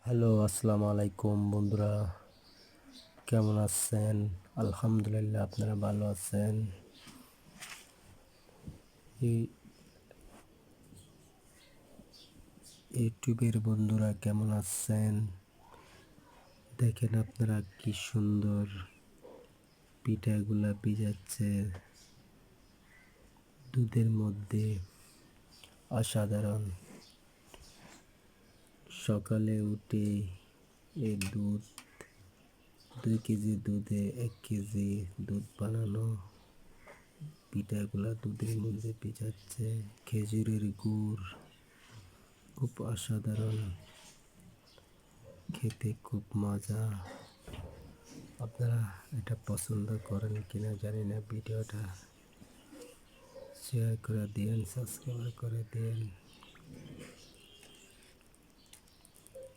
Hello, আসসালামু আলাইকুম বন্ধুরা। কেমন আছেন? আলহামদুলিল্লাহ, আপনারা ভালো আছেন? এই ইউটিউবের বন্ধুরা কেমন আছেন? দেখেন আপনারা কি সুন্দর পিঠাগুলা ভিজাচ্ছে দুধের মধ্যে। অসাধারণ। সকালে উঠে এই 2 কেজি দুধে 1 কেজি দুধ বানানো পিঠাগুলা দুধের মধ্যে ভিজাচ্ছে। খেজুরের গুড়, খুব অসাধারণ, খেতে খুব মজা। আপনারা এটা পছন্দ করেন কিনা জানি না। ভিডিওটা শেয়ার করে দিন, সাবস্ক্রাইব করে দিন।